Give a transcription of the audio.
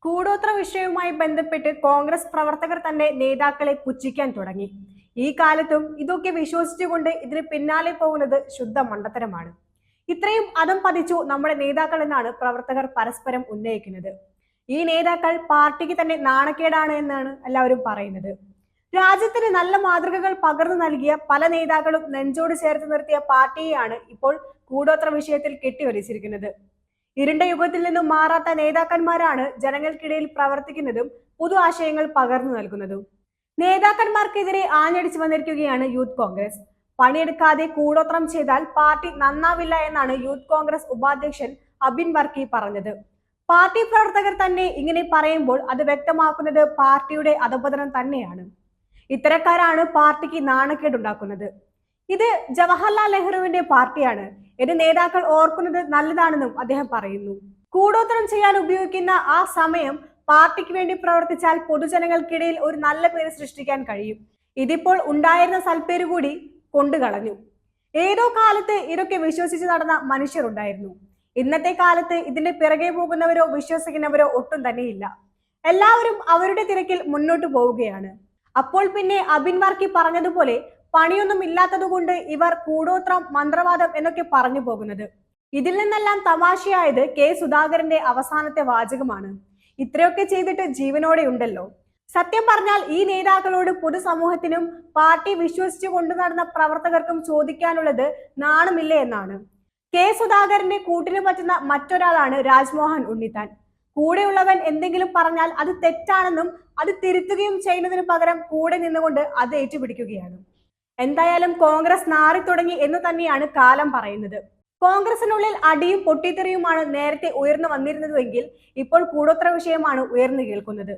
കൂടോത്ര വിഷയവുമായി ബന്ധപ്പെട്ട് കോൺഗ്രസ് പ്രവർത്തകർ തന്നെ നേതാക്കളെ പുച്ഛിക്കാൻ തുടങ്ങി. ഈ കാലത്തും ഇതൊക്കെ വിശ്വസിച്ചുകൊണ്ട് ഇതിന് പിന്നാലെ പോകുന്നത് ശുദ്ധ മണ്ടത്തരമാണ്. ഇത്രയും അതം പതിച്ചു നമ്മുടെ നേതാക്കൾ എന്നാണ് പ്രവർത്തകർ പരസ്പരം ഉന്നയിക്കുന്നത്. ഈ നേതാക്കൾ പാർട്ടിക്ക് തന്നെ നാണക്കേടാണ് എന്നാണ് എല്ലാവരും പറയുന്നത്. രാജ്യത്തിന് നല്ല മാതൃകകൾ പകർന്നു നൽകിയ പല നേതാക്കളും നെഞ്ചോട് ചേർത്ത് നിർത്തിയ പാർട്ടിയെയാണ് ഇപ്പോൾ കൂടോത്ര വിഷയത്തിൽ കെട്ടിവലിച്ചിരിക്കുന്നത്. ഇരുണ്ട യുഗത്തിൽ നിന്നും മാറാത്ത നേതാക്കന്മാരാണ് ജനങ്ങൾക്കിടയിൽ പ്രവർത്തിക്കുന്നതും പുതു ആശയങ്ങൾ പകർന്നു നൽകുന്നതും. നേതാക്കന്മാർക്കെതിരെ ആഞ്ഞടിച്ചു വന്നിരിക്കുകയാണ് യൂത്ത് കോൺഗ്രസ്. പണിയെടുക്കാതെ കൂടോത്രം ചെയ്താൽ പാർട്ടി നന്നാവില്ല എന്നാണ് യൂത്ത് കോൺഗ്രസ് ഉപാധ്യക്ഷൻ അബിൻ വർക്കി പറഞ്ഞത്. പാർട്ടി പ്രവർത്തകർ തന്നെ ഇങ്ങനെ പറയുമ്പോൾ അത് വ്യക്തമാക്കുന്നത് പാർട്ടിയുടെ അധപതനം തന്നെയാണ്. ഇത്തരക്കാരാണ് പാർട്ടിക്ക് നാണക്കേടുണ്ടാക്കുന്നത്. ഇത് ജവഹർലാൽ നെഹ്റുവിന്റെ പാർട്ടിയാണ് എന്ന് നേതാക്കൾ ഓർക്കുന്നത് നല്ലതാണെന്നും അദ്ദേഹം പറയുന്നു. കൂടോത്രം ചെയ്യാൻ ഉപയോഗിക്കുന്ന ആ സമയം പാർട്ടിക്ക് വേണ്ടി പ്രവർത്തിച്ചാൽ പൊതുജനങ്ങൾക്കിടയിൽ ഒരു നല്ല പേര് സൃഷ്ടിക്കാൻ കഴിയും. ഇതിപ്പോൾ ഉണ്ടായിരുന്ന സൽപ്പേര് കൂടി കൊണ്ടുകളഞ്ഞു. ഏതോ കാലത്ത് ഇതൊക്കെ വിശ്വസിച്ച് നടന്ന മനുഷ്യരുണ്ടായിരുന്നു. ഇന്നത്തെ കാലത്ത് ഇതിന്റെ പിറകെ പോകുന്നവരോ വിശ്വസിക്കുന്നവരോ ഒട്ടും തന്നെയില്ല. എല്ലാവരും അവരുടെ തിരക്കിൽ മുന്നോട്ട് പോവുകയാണ്. അപ്പോൾ പിന്നെ അബിൻ വർക്കി പറഞ്ഞതുപോലെ പണിയൊന്നും ഇല്ലാത്തതുകൊണ്ട് ഇവർ കൂടോത്രം മന്ത്രവാദം എന്നൊക്കെ പറഞ്ഞു പോകുന്നത്. ഇതിൽ നിന്നെല്ലാം തമാശയായത് കെ സുധാകരന്റെ അവസാനത്തെ വാചകമാണ്. ഇത്രയൊക്കെ ചെയ്തിട്ട് ജീവനോടെ ഉണ്ടല്ലോ. സത്യം പറഞ്ഞാൽ ഈ നേതാക്കളോട് പൊതുസമൂഹത്തിനും പാർട്ടി വിശ്വസിച്ചു കൊണ്ടു നടന്ന പ്രവർത്തകർക്കും ചോദിക്കാനുള്ളത് നാണമില്ലേ എന്നാണ്. കെ സുധാകരന്റെ കൂട്ടിന് പറ്റുന്ന മറ്റൊരാളാണ് രാജ്മോഹൻ ഉണ്ണിത്താൻ. കൂടെയുള്ളവൻ എന്തെങ്കിലും പറഞ്ഞാൽ അത് തെറ്റാണെന്നും അത് തിരുത്തുകയും ചെയ്യുന്നതിന് പകരം കൂടെ നിന്നുകൊണ്ട് അത് ഏറ്റുപിടിക്കുകയാണ്. എന്തായാലും കോൺഗ്രസ് നാറി തുടങ്ങി എന്ന് തന്നെയാണ് കാലം പറയുന്നത്. കോൺഗ്രസിനുള്ളിൽ അടിയും പൊട്ടിത്തെറിയുമാണ് നേരത്തെ ഉയർന്നു വന്നിരുന്നതെങ്കിൽ ഇപ്പോൾ കൂടോത്ര വിഷയമാണ് ഉയർന്നു കേൾക്കുന്നത്.